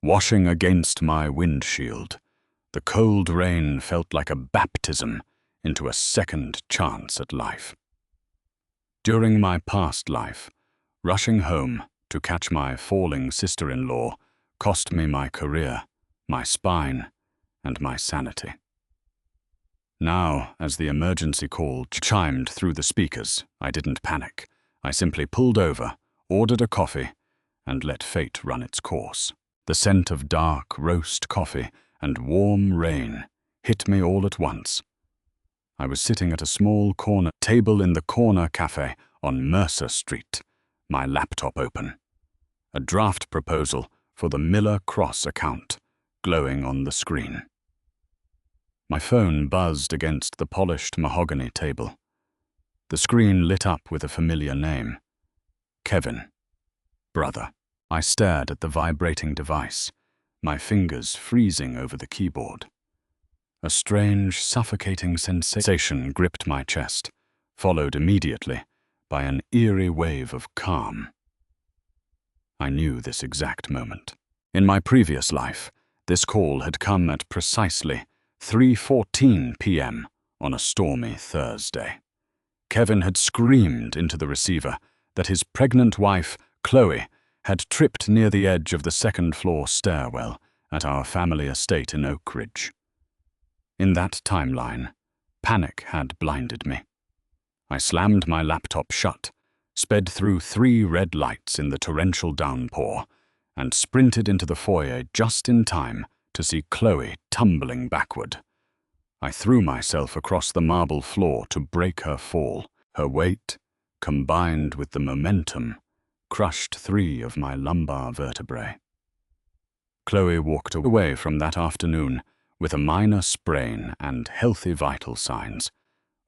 washing against my windshield. The cold rain felt like a baptism into a second chance at life. During my past life, rushing home to catch my falling sister-in-law cost me my career, my spine, and my sanity. Now, as the emergency call chimed through the speakers, I didn't panic. I simply pulled over, ordered a coffee, and let fate run its course. The scent of dark roast coffee and warm rain hit me all at once. I was sitting at a small corner table in the corner cafe on Mercer Street, my laptop open. A draft proposal for the Miller Cross account glowing on the screen. My phone buzzed against the polished mahogany table. The screen lit up with a familiar name. Kevin. Brother. I stared at the vibrating device, my fingers freezing over the keyboard. A strange, suffocating sensation gripped my chest, followed immediately by an eerie wave of calm. I knew this exact moment. In my previous life, this call had come at precisely 3:14 p.m. on a stormy Thursday. Kevin had screamed into the receiver that his pregnant wife, Chloe, had tripped near the edge of the second-floor stairwell at our family estate in Oak Ridge. In that timeline, panic had blinded me. I slammed my laptop shut, sped through 3 red lights in the torrential downpour, and sprinted into the foyer just in time to see Chloe tumbling backward. I threw myself across the marble floor to break her fall. Her weight, combined with the momentum, crushed 3 of my lumbar vertebrae. Chloe walked away from that afternoon with a minor sprain and healthy vital signs,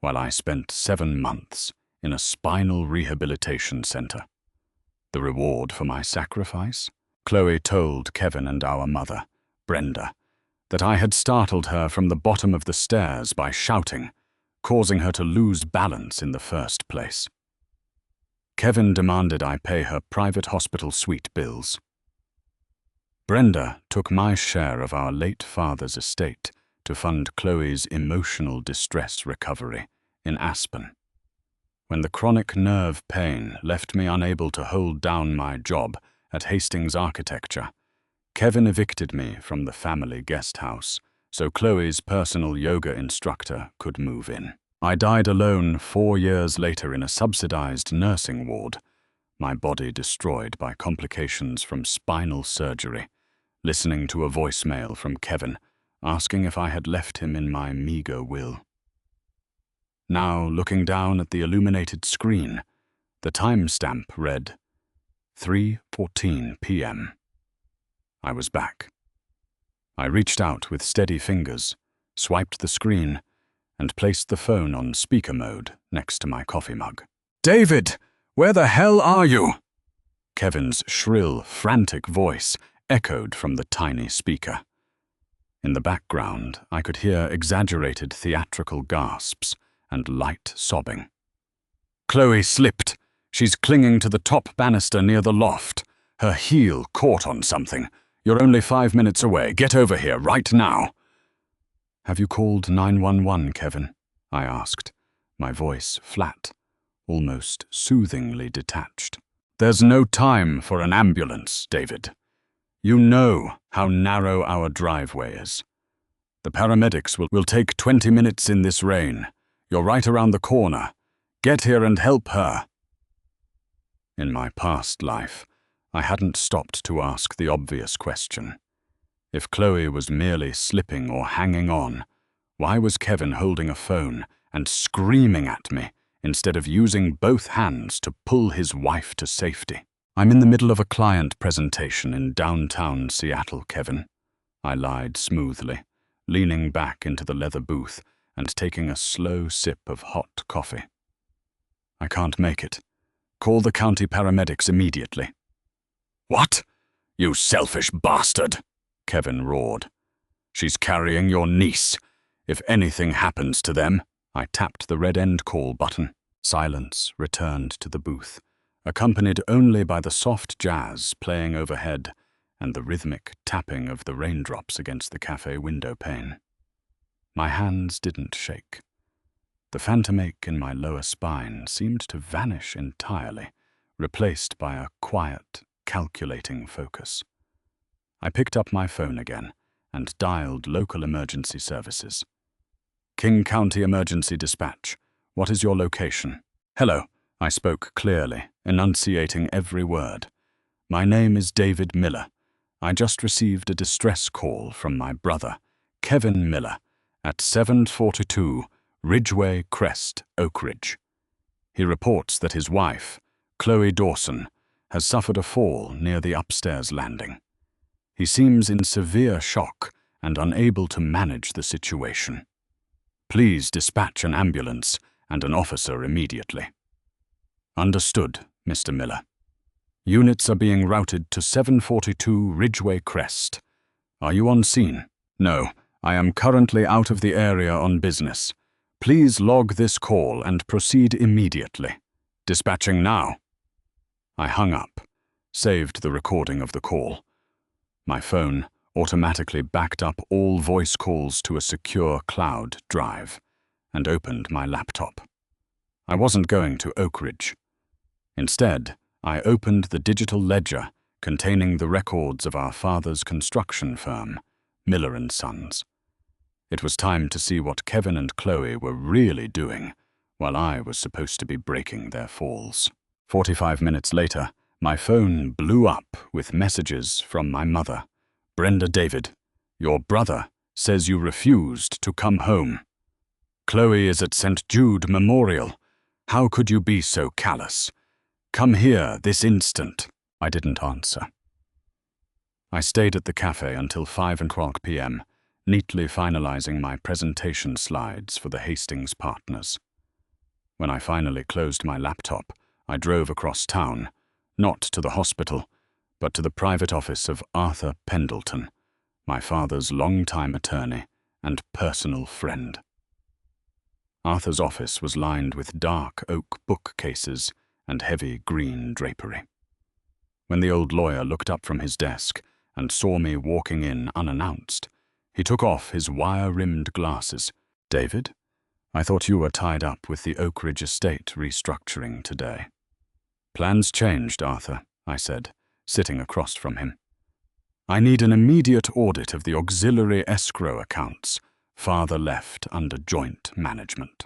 while I spent 7 months in a spinal rehabilitation center. The reward for my sacrifice? Chloe told Kevin and our mother, Brenda, that I had startled her from the bottom of the stairs by shouting, causing her to lose balance in the first place. Kevin demanded I pay her private hospital suite bills. Brenda took my share of our late father's estate to fund Chloe's emotional distress recovery in Aspen. When the chronic nerve pain left me unable to hold down my job at Hastings Architecture, Kevin evicted me from the family guest house so Chloe's personal yoga instructor could move in. I died alone 4 years later in a subsidized nursing ward, my body destroyed by complications from spinal surgery, listening to a voicemail from Kevin asking if I had left him in my meager will. Now, looking down at the illuminated screen, the timestamp read 3:14 p.m. I was back. I reached out with steady fingers, swiped the screen, and placed the phone on speaker mode next to my coffee mug. "David, where the hell are you?" Kevin's shrill, frantic voice echoed from the tiny speaker. In the background, I could hear exaggerated theatrical gasps and light sobbing. "Chloe slipped. She's clinging to the top banister near the loft. Her heel caught on something. You're only 5 minutes away. Get over here right now." "Have you called 911, Kevin?" I asked, my voice flat, almost soothingly detached. "There's no time for an ambulance, David. You know how narrow our driveway is. The paramedics will take 20 minutes in this rain. You're right around the corner. Get here and help her." In my past life, I hadn't stopped to ask the obvious question. If Chloe was merely slipping or hanging on, why was Kevin holding a phone and screaming at me instead of using both hands to pull his wife to safety? "I'm in the middle of a client presentation in downtown Seattle, Kevin," I lied smoothly, leaning back into the leather booth and taking a slow sip of hot coffee. "I can't make it. Call the county paramedics immediately." "What? You selfish bastard!" Kevin roared. "She's carrying your niece. If anything happens to them..." I tapped the red end call button. Silence returned to the booth, accompanied only by the soft jazz playing overhead and the rhythmic tapping of the raindrops against the cafe window pane. My hands didn't shake. The phantom ache in my lower spine seemed to vanish entirely, replaced by a quiet, calculating focus. I picked up my phone again and dialed local emergency services. King County Emergency Dispatch. What is your location? Hello, I spoke clearly, enunciating every word. My name is David Miller. I just received a distress call from my brother, Kevin Miller, at 742 Ridgeway Crest, Oak Ridge. He reports that his wife, Chloe Dawson, has suffered a fall near the upstairs landing. He seems in severe shock and unable to manage the situation. Please dispatch an ambulance and an officer immediately. Understood, Mr. Miller. Units are being routed to 742 Ridgeway Crest. Are you on scene? No, I am currently out of the area on business. Please log this call and proceed immediately. Dispatching now. I hung up, saved the recording of the call. My phone automatically backed up all voice calls to a secure cloud drive and opened my laptop. I wasn't going to Oak Ridge. Instead, I opened the digital ledger containing the records of our father's construction firm, Miller & Sons. It was time to see what Kevin and Chloe were really doing, while I was supposed to be breaking their falls. 45 minutes later, my phone blew up with messages from my mother. Brenda David, your brother says you refused to come home. Chloe is at St. Jude Memorial. How could you be so callous? Come here this instant. I didn't answer. I stayed at the cafe until 5:00 p.m., neatly finalizing my presentation slides for the Hastings partners. When I finally closed my laptop, I drove across town, not to the hospital, but to the private office of Arthur Pendleton, my father's longtime attorney and personal friend. Arthur's office was lined with dark oak bookcases and heavy green drapery. When the old lawyer looked up from his desk and saw me walking in unannounced, he took off his wire-rimmed glasses. David, I thought you were tied up with the Oak Ridge estate restructuring today. Plans changed, Arthur, I said, sitting across from him. I need an immediate audit of the auxiliary escrow accounts Father left under joint management.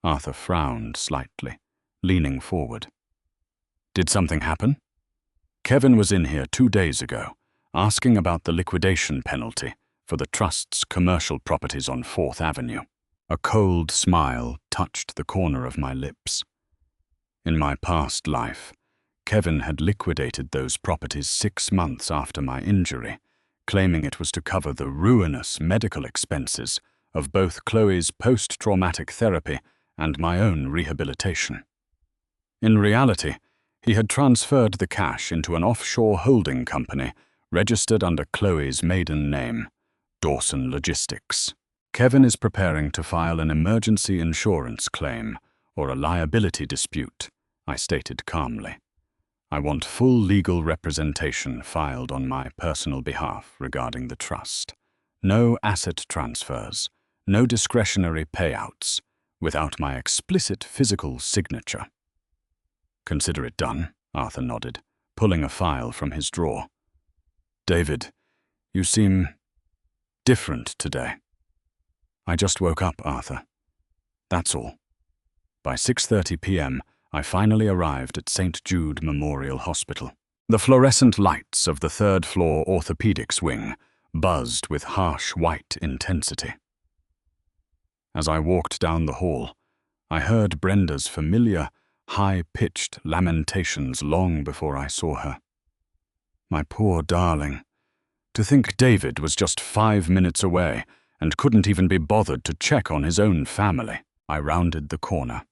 Arthur frowned slightly, leaning forward. Did something happen? Kevin was in here 2 days ago, asking about the liquidation penalty for the Trust's commercial properties on 4th Avenue. A cold smile touched the corner of my lips. In my past life, Kevin had liquidated those properties 6 months after my injury, claiming it was to cover the ruinous medical expenses of both Chloe's post-traumatic therapy and my own rehabilitation. In reality, he had transferred the cash into an offshore holding company registered under Chloe's maiden name, Dawson Logistics. Kevin is preparing to file an emergency insurance claim or a liability dispute, I stated calmly. I want full legal representation filed on my personal behalf regarding the trust. No asset transfers, no discretionary payouts, without my explicit physical signature. Consider it done, Arthur nodded, pulling a file from his drawer. David, you seem different today. I just woke up, Arthur. That's all. By 6:30 p.m., I finally arrived at St. Jude Memorial Hospital. The fluorescent lights of the third-floor orthopedics wing buzzed with harsh white intensity. As I walked down the hall, I heard Brenda's familiar, high-pitched lamentations long before I saw her. My poor darling. To think David was just 5 minutes away and couldn't even be bothered to check on his own family. I rounded the corner.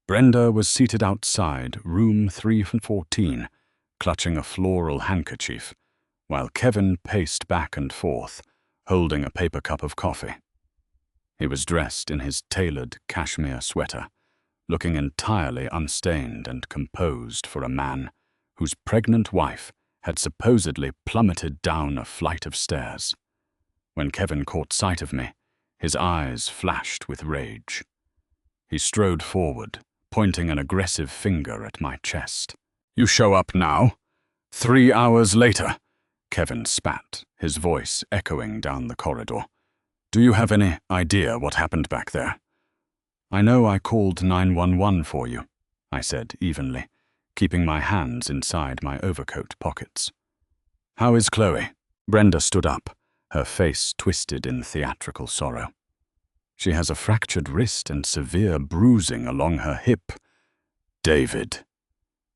Brenda was seated outside room 314, clutching a floral handkerchief, while Kevin paced back and forth, holding a paper cup of coffee. He was dressed in his tailored cashmere sweater, looking entirely unstained and composed for a man whose pregnant wife had supposedly plummeted down a flight of stairs. When Kevin caught sight of me, his eyes flashed with rage. He strode forward, pointing an aggressive finger at my chest. "You show up now? 3 hours later," Kevin spat, his voice echoing down the corridor. "Do you have any idea what happened back there?" "I know I called 911 for you," I said evenly, keeping my hands inside my overcoat pockets. "How is Chloe?" Brenda stood up, her face twisted in theatrical sorrow. "She has a fractured wrist and severe bruising along her hip." "David.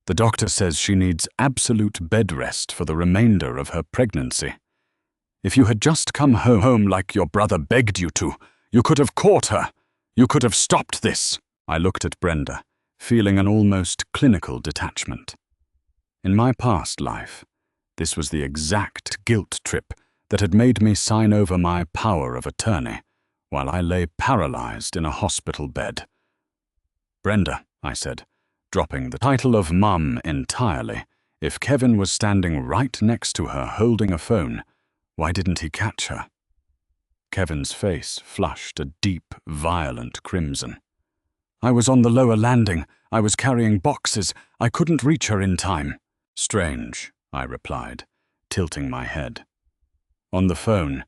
The doctor says she needs absolute bed rest for the remainder of her pregnancy. If you had just come home like your brother begged you to, you could have caught her. You could have stopped this." I looked at Brenda, feeling an almost clinical detachment. In my past life, this was the exact guilt trip that had made me sign over my power of attorney while I lay paralyzed in a hospital bed. "Brenda," I said, dropping the title of Mum entirely, "if Kevin was standing right next to her holding a phone, why didn't he catch her?" Kevin's face flushed a deep, violent crimson. "I was on the lower landing. I was carrying boxes. I couldn't reach her in time." "Strange," I replied, tilting my head. "On the phone,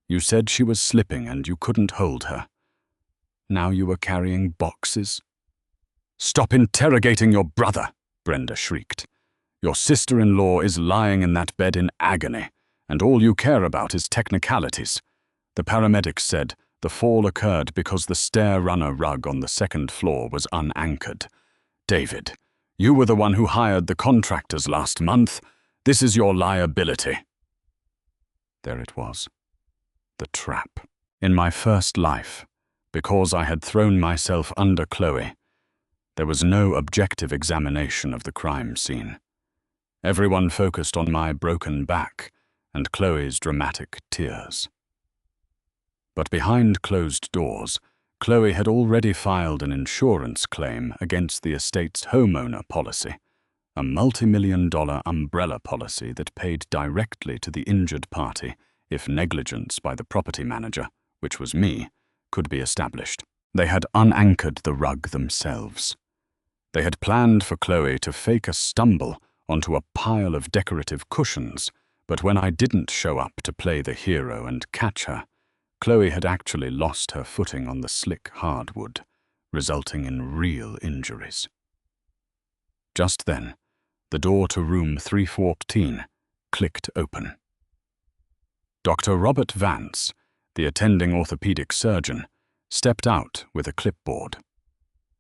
you said she was slipping and you couldn't hold her. Now you were carrying boxes?" "Stop interrogating your brother," Brenda shrieked. "Your sister-in-law is lying in that bed in agony, and all you care about is technicalities. The paramedics said the fall occurred because the stair-runner rug on the second floor was unanchored. David, you were the one who hired the contractors last month. This is your liability." There it was. The trap. In my first life, because I had thrown myself under Chloe, there was no objective examination of the crime scene. Everyone focused on my broken back and Chloe's dramatic tears. But behind closed doors, Chloe had already filed an insurance claim against the estate's homeowner policy, a multi-million-dollar umbrella policy that paid directly to the injured party if negligence by the property manager, which was me, could be established. They had unanchored the rug themselves. They had planned for Chloe to fake a stumble onto a pile of decorative cushions, but when I didn't show up to play the hero and catch her, Chloe had actually lost her footing on the slick hardwood, resulting in real injuries. Just then, the door to room 314 clicked open. Dr. Robert Vance, the attending orthopedic surgeon, stepped out with a clipboard.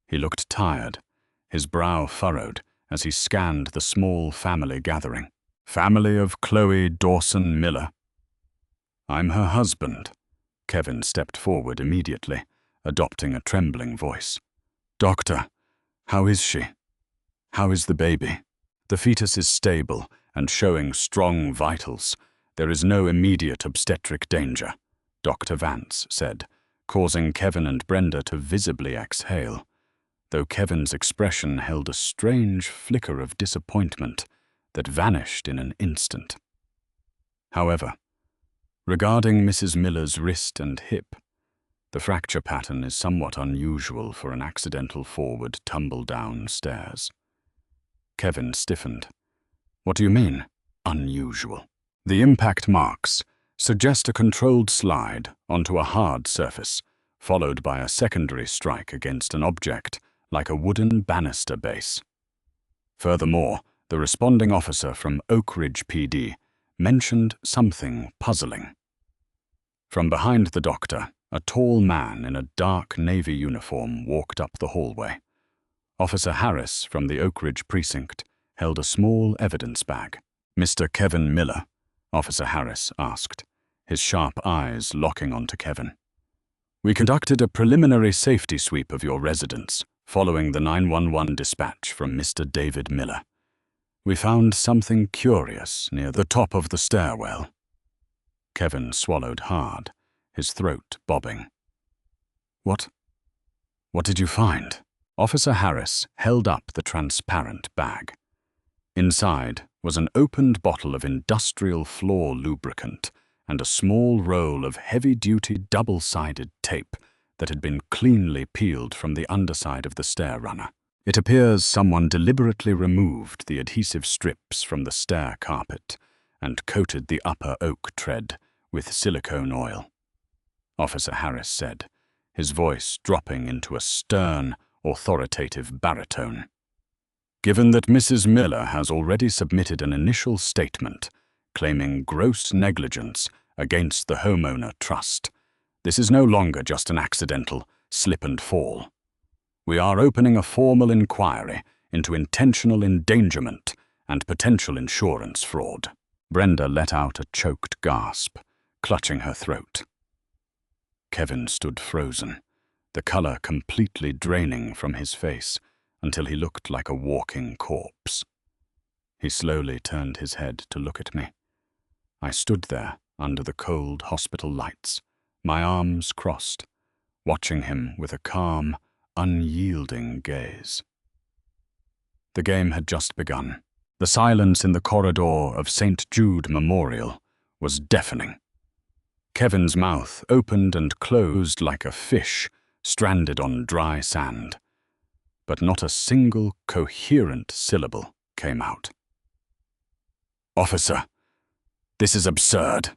He looked tired, his brow furrowed as he scanned the small family gathering. "Family of Chloe Dawson Miller." "I'm her husband." Kevin stepped forward immediately, adopting a trembling voice. "Doctor, how is she? How is the baby?" "The fetus is stable and showing strong vitals. There is no immediate obstetric danger," Dr. Vance said, causing Kevin and Brenda to visibly exhale, though Kevin's expression held a strange flicker of disappointment that vanished in an instant. However, regarding Mrs. Miller's wrist and hip, the fracture pattern is somewhat unusual for an accidental forward tumble down stairs. Kevin stiffened. "What do you mean, unusual?" "The impact marks suggest a controlled slide onto a hard surface, followed by a secondary strike against an object like a wooden banister base. Furthermore, the responding officer from Oak Ridge PD mentioned something puzzling." From behind the doctor, a tall man in a dark navy uniform walked up the hallway. Officer Harris from the Oak Ridge precinct held a small evidence bag. "Mr. Kevin Miller?" Officer Harris asked, his sharp eyes locking onto Kevin. "We conducted a preliminary safety sweep of your residence following the 911 dispatch from Mr. David Miller. We found something curious near the top of the stairwell." Kevin swallowed hard, his throat bobbing. What did you find?" Officer Harris held up the transparent bag. Inside was an opened bottle of industrial floor lubricant and a small roll of heavy-duty double-sided tape that had been cleanly peeled from the underside of the stair runner. It appears someone deliberately removed the adhesive strips from the stair carpet and coated the upper oak tread with silicone oil, Officer Harris said, his voice dropping into a stern, authoritative baritone. Given that Mrs. Miller has already submitted an initial statement claiming gross negligence against the homeowner trust, this is no longer just an accidental slip and fall. We are opening a formal inquiry into intentional endangerment and potential insurance fraud. Brenda let out a choked gasp, clutching her throat. Kevin stood frozen, the color completely draining from his face until he looked like a walking corpse. He slowly turned his head to look at me. I stood there under the cold hospital lights, my arms crossed, watching him with a calm, unyielding gaze. The game had just begun. The silence in the corridor of St. Jude Memorial was deafening. Kevin's mouth opened and closed like a fish stranded on dry sand, but not a single coherent syllable came out. "Officer, this is absurd."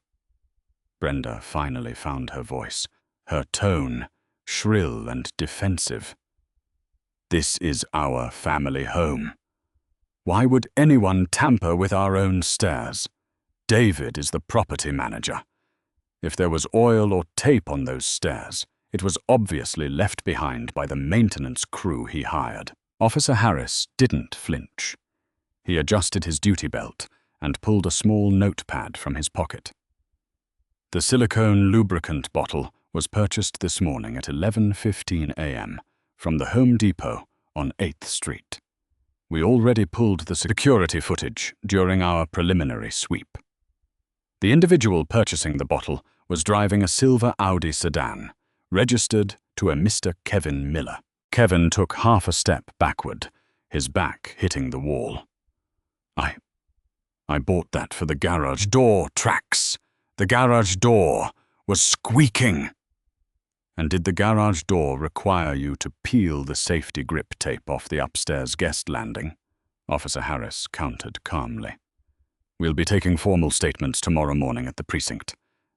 Brenda finally found her voice, her tone shrill and defensive. "This is our family home. Why would anyone tamper with our own stairs? David is the property manager. If there was oil or tape on those stairs, it was obviously left behind by the maintenance crew he hired." Officer Harris didn't flinch. He adjusted his duty belt and pulled a small notepad from his pocket. "The silicone lubricant bottle was purchased this morning at 11:15 a.m. from the Home Depot on 8th Street. We already pulled the security footage during our preliminary sweep. The individual purchasing the bottle was driving a silver Audi sedan, registered to a Mr. Kevin Miller." Kevin took half a step backward, his back hitting the wall. I bought that for the garage door tracks. The garage door was squeaking." "And did the garage door require you to peel the safety grip tape off the upstairs guest landing?" Officer Harris countered calmly. "We'll be taking formal statements tomorrow morning at the precinct.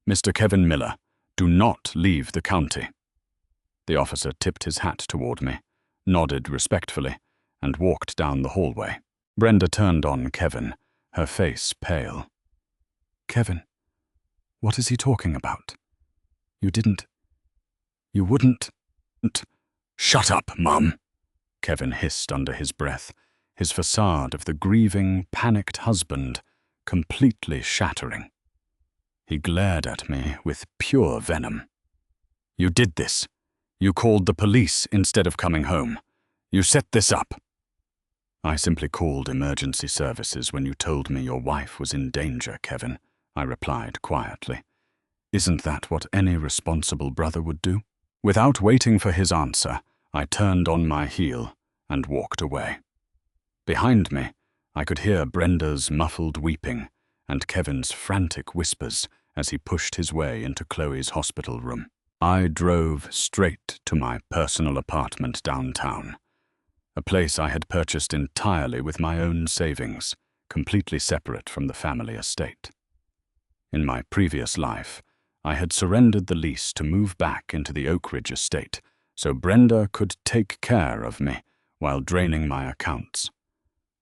Mr. Kevin Miller, do not leave the county." The officer tipped his hat toward me, nodded respectfully, and walked down the hallway. Brenda turned on Kevin, her face pale. "Kevin, what is he talking about? You wouldn't... "Shut up, Mum," Kevin hissed under his breath, his facade of the grieving, panicked husband completely shattering. He glared at me with pure venom. "You did this. You called the police instead of coming home. You set this up." "I simply called emergency services when you told me your wife was in danger, Kevin," I replied quietly. "Isn't that what any responsible brother would do?" Without waiting for his answer, I turned on my heel and walked away. Behind me, I could hear Brenda's muffled weeping and Kevin's frantic whispers as he pushed his way into Chloe's hospital room. I drove straight to my personal apartment downtown, a place I had purchased entirely with my own savings, completely separate from the family estate. In my previous life, I had surrendered the lease to move back into the Oak Ridge estate so Brenda could take care of me while draining my accounts.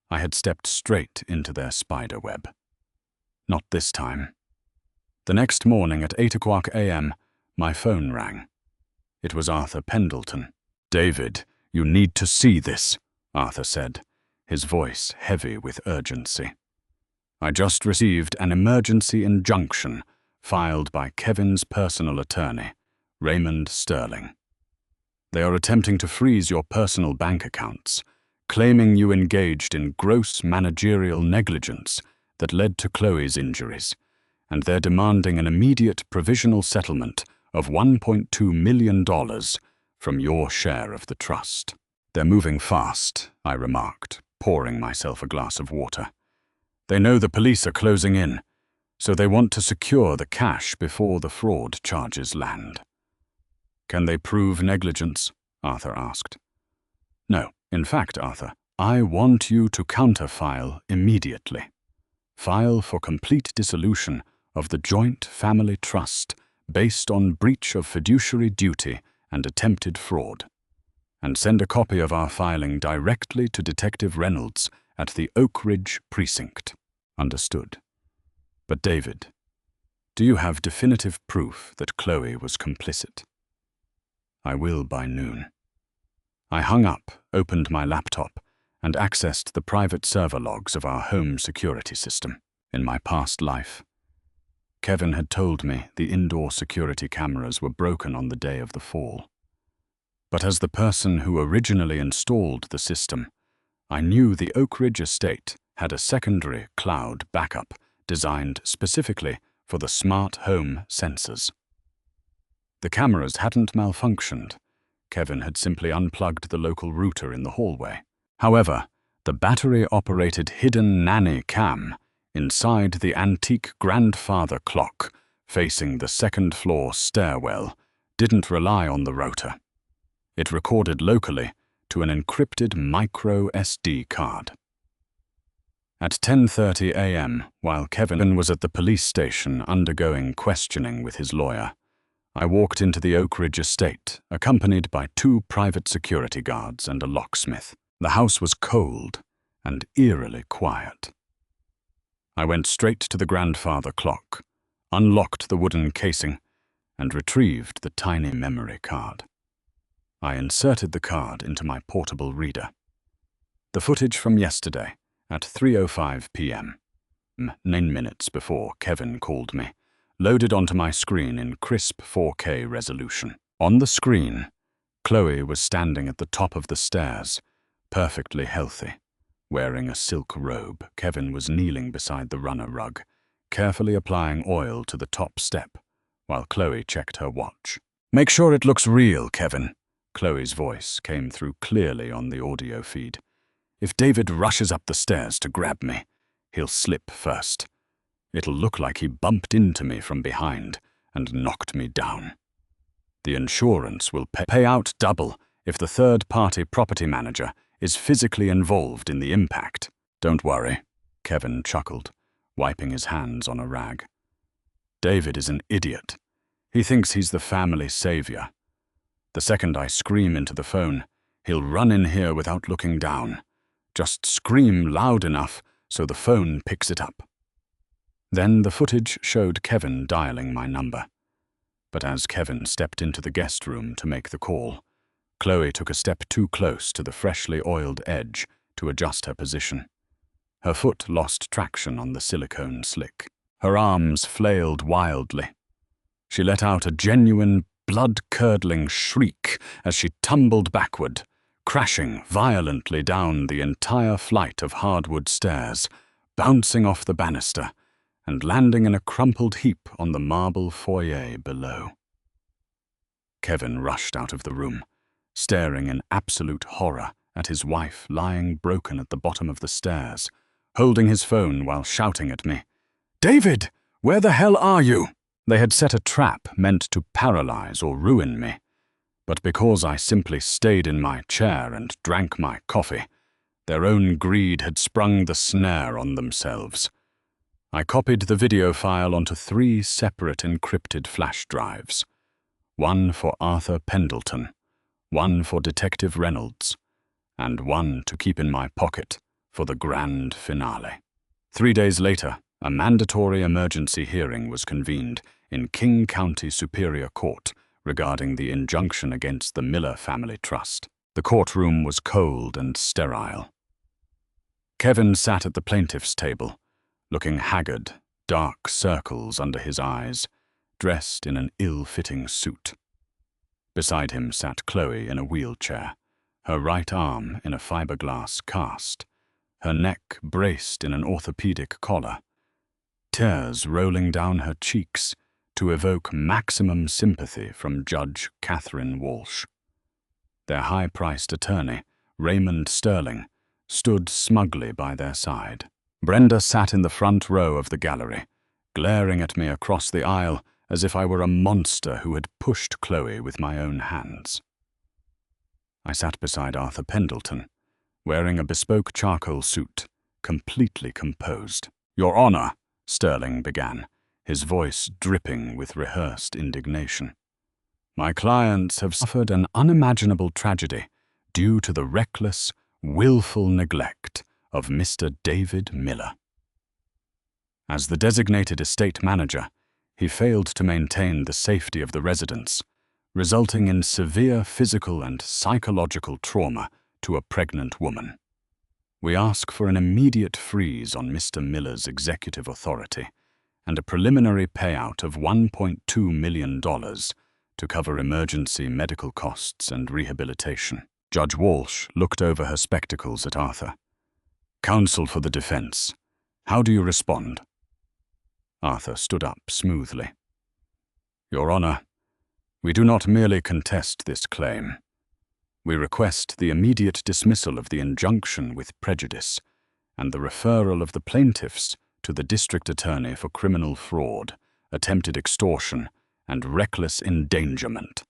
I had stepped straight into their spider web. Not this time. The next morning at 8:00 a.m., my phone rang. It was Arthur Pendleton. "David, you need to see this," Arthur said, his voice heavy with urgency. "I just received an emergency injunction filed by Kevin's personal attorney, Raymond Sterling. They are attempting to freeze your personal bank accounts, claiming you engaged in gross managerial negligence that led to Chloe's injuries, and they're demanding an immediate provisional settlement of $1.2 million from your share of the trust." "They're moving fast," I remarked, pouring myself a glass of water. They know the police are closing in, so they want to secure the cash before the fraud charges land. Can they prove negligence? Arthur asked. No, in fact, Arthur, I want you to counterfile immediately. File for complete dissolution of the joint family trust based on breach of fiduciary duty and attempted fraud. And send a copy of our filing directly to Detective Reynolds at the Oak Ridge Precinct. Understood. But David, do you have definitive proof that Chloe was complicit? I will by noon. I hung up, opened my laptop, and accessed the private server logs of our home security system. In my past life, Kevin had told me the indoor security cameras were broken on the day of the fall. But as the person who originally installed the system, I knew the Oak Ridge estate had a secondary cloud backup designed specifically for the smart home sensors. The cameras hadn't malfunctioned. Kevin had simply unplugged the local router in the hallway. However, the battery-operated hidden nanny cam inside the antique grandfather clock facing the second-floor stairwell didn't rely on the router. It recorded locally to an encrypted micro SD card. At 10:30 a.m., while Kevin was at the police station undergoing questioning with his lawyer, I walked into the Oak Ridge estate, accompanied by 2 private security guards and a locksmith. The house was cold and eerily quiet. I went straight to the grandfather clock, unlocked the wooden casing, and retrieved the tiny memory card. I inserted the card into my portable reader. The footage from yesterday, at 3:05 p.m., 9 minutes before Kevin called me, loaded onto my screen in crisp 4K resolution. On the screen, Chloe was standing at the top of the stairs, perfectly healthy. Wearing a silk robe, Kevin was kneeling beside the runner rug, carefully applying oil to the top step, while Chloe checked her watch. "Make sure it looks real, Kevin." Chloe's voice came through clearly on the audio feed. "If David rushes up the stairs to grab me, he'll slip first. It'll look like he bumped into me from behind and knocked me down. The insurance will pay out double if the third-party property manager is physically involved in the impact." "Don't worry," Kevin chuckled, wiping his hands on a rag. "David is an idiot. He thinks he's the family savior. The second I scream into the phone, he'll run in here without looking down. Just scream loud enough so the phone picks it up." Then the footage showed Kevin dialing my number. But as Kevin stepped into the guest room to make the call, Chloe took a step too close to the freshly oiled edge to adjust her position. Her foot lost traction on the silicone slick. Her arms flailed wildly. She let out a genuine, blood-curdling shriek as she tumbled backward, crashing violently down the entire flight of hardwood stairs, bouncing off the banister, and landing in a crumpled heap on the marble foyer below. Kevin rushed out of the room, staring in absolute horror at his wife lying broken at the bottom of the stairs, holding his phone while shouting at me, "David, where the hell are you?" They had set a trap meant to paralyze or ruin me, but because I simply stayed in my chair and drank my coffee, their own greed had sprung the snare on themselves. I copied the video file onto 3 separate encrypted flash drives, one for Arthur Pendleton, one for Detective Reynolds, and one to keep in my pocket for the grand finale. 3 days later, a mandatory emergency hearing was convened in King County Superior Court regarding the injunction against the Miller Family Trust. The courtroom was cold and sterile. Kevin sat at the plaintiff's table, looking haggard, dark circles under his eyes, dressed in an ill-fitting suit. Beside him sat Chloe in a wheelchair, her right arm in a fiberglass cast, her neck braced in an orthopedic collar, tears rolling down her cheeks to evoke maximum sympathy from Judge Catherine Walsh. Their high-priced attorney, Raymond Sterling, stood smugly by their side. Brenda sat in the front row of the gallery, glaring at me across the aisle as if I were a monster who had pushed Chloe with my own hands. I sat beside Arthur Pendleton, wearing a bespoke charcoal suit, completely composed. "Your Honor," Sterling began, his voice dripping with rehearsed indignation. "My clients have suffered an unimaginable tragedy due to the reckless, willful neglect of Mr. David Miller. As the designated estate manager, he failed to maintain the safety of the residents, resulting in severe physical and psychological trauma to a pregnant woman. We ask for an immediate freeze on Mr. Miller's executive authority and a preliminary payout of $1.2 million to cover emergency medical costs and rehabilitation." Judge Walsh looked over her spectacles at Arthur. "Counsel for the defense, how do you respond?" Arthur stood up smoothly. "Your Honor, we do not merely contest this claim. We request the immediate dismissal of the injunction with prejudice and the referral of the plaintiffs to the District Attorney for criminal fraud, attempted extortion, and reckless endangerment."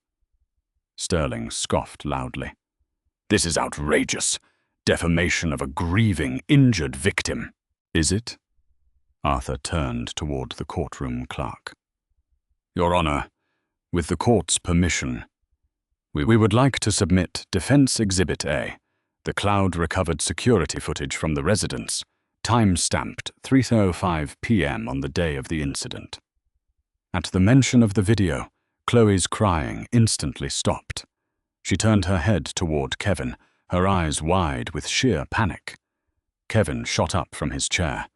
Sterling scoffed loudly. "This is outrageous. Defamation of a grieving, injured victim." "Is it?" Arthur turned toward the courtroom clerk. "Your Honor, with the court's permission, we would like to submit Defense Exhibit A, the cloud-recovered security footage from the residence, time-stamped 3:05 p.m. on the day of the incident." At the mention of the video, Chloe's crying instantly stopped. She turned her head toward Kevin, her eyes wide with sheer panic. Kevin shot up from his chair.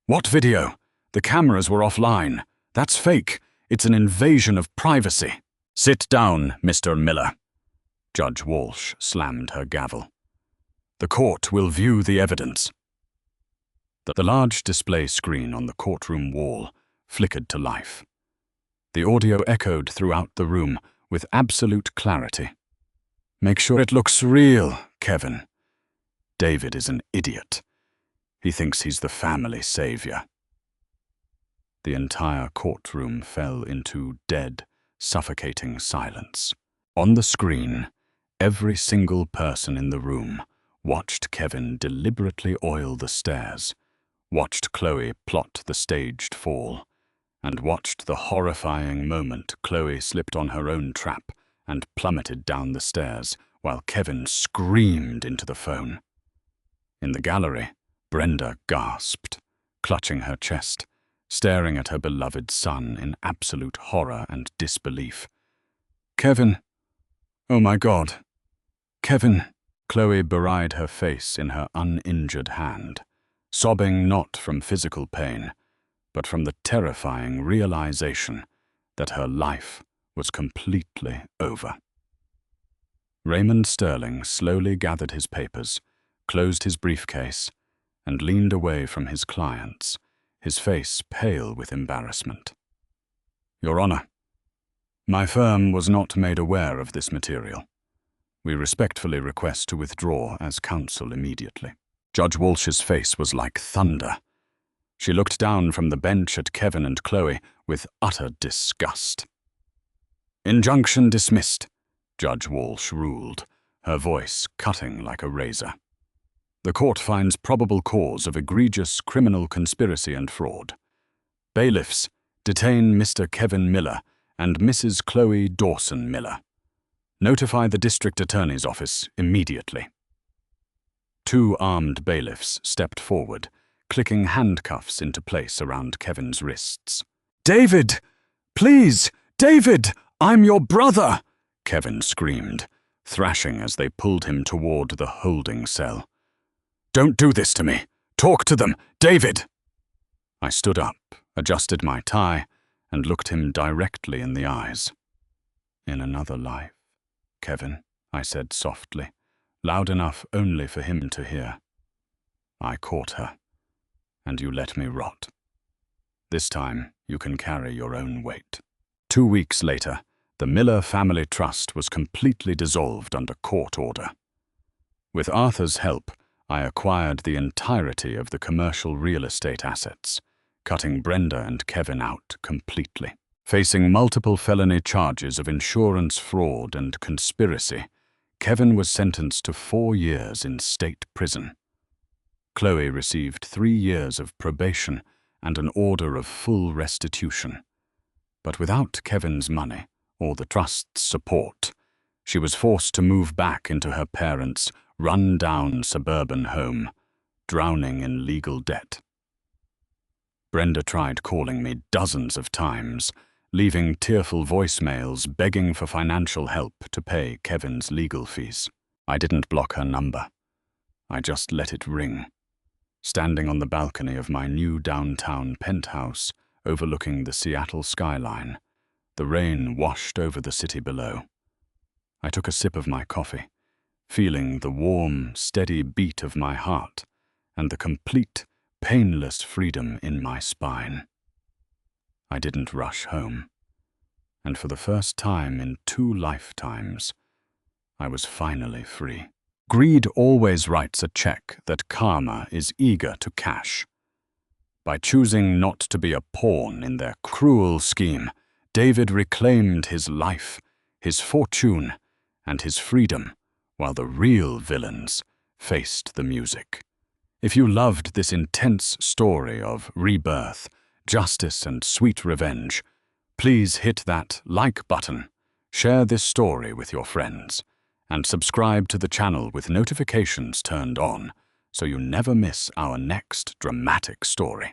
"What video? The cameras were offline. That's fake. It's an invasion of privacy." "Sit down, Mr. Miller." Judge Walsh slammed her gavel. "The court will view the evidence." The large display screen on the courtroom wall flickered to life. The audio echoed throughout the room with absolute clarity. "Make sure it looks real, Kevin. David is an idiot. He thinks he's the family savior." The entire courtroom fell into dead, suffocating silence. On the screen, every single person in the room watched Kevin deliberately oil the stairs, watched Chloe plot the staged fall, and watched the horrifying moment Chloe slipped on her own trap and plummeted down the stairs while Kevin screamed into the phone. In the gallery, Brenda gasped, clutching her chest, staring at her beloved son in absolute horror and disbelief. "Kevin! Oh my God! Kevin!" Chloe buried her face in her uninjured hand, sobbing not from physical pain, but from the terrifying realization that her life was completely over. Raymond Sterling slowly gathered his papers, closed his briefcase, and leaned away from his clients, his face pale with embarrassment. "Your Honor, my firm was not made aware of this material. We respectfully request to withdraw as counsel immediately." Judge Walsh's face was like thunder. She looked down from the bench at Kevin and Chloe with utter disgust. "Injunction dismissed," Judge Walsh ruled, her voice cutting like a razor. "The court finds probable cause of egregious criminal conspiracy and fraud. Bailiffs, detain Mr. Kevin Miller and Mrs. Chloe Dawson Miller. Notify the district attorney's office immediately." 2 armed bailiffs stepped forward, clicking handcuffs into place around Kevin's wrists. "David! Please! David! I'm your brother!" Kevin screamed, thrashing as they pulled him toward the holding cell. "Don't do this to me! Talk to them! David!" I stood up, adjusted my tie, and looked him directly in the eyes. "In another life, Kevin," I said softly, loud enough only for him to hear. "I caught her, and you let me rot. This time, you can carry your own weight." 2 weeks later, the Miller Family Trust was completely dissolved under court order. With Arthur's help, I acquired the entirety of the commercial real estate assets, cutting Brenda and Kevin out completely. Facing multiple felony charges of insurance fraud and conspiracy, Kevin was sentenced to 4 years in state prison. Chloe received 3 years of probation and an order of full restitution. But without Kevin's money or the trust's support, she was forced to move back into her parents' run-down suburban home, drowning in legal debt. Brenda tried calling me dozens of times, leaving tearful voicemails begging for financial help to pay Kevin's legal fees. I didn't block her number. I just let it ring. Standing on the balcony of my new downtown penthouse overlooking the Seattle skyline, the rain washed over the city below. I took a sip of my coffee, feeling the warm, steady beat of my heart and the complete, painless freedom in my spine. I didn't rush home, and for the first time in 2 lifetimes, I was finally free. Greed always writes a check that karma is eager to cash. By choosing not to be a pawn in their cruel scheme, David reclaimed his life, his fortune, and his freedom, while the real villains faced the music. If you loved this intense story of rebirth, justice, and sweet revenge, please hit that like button, share this story with your friends, and subscribe to the channel with notifications turned on so you never miss our next dramatic story.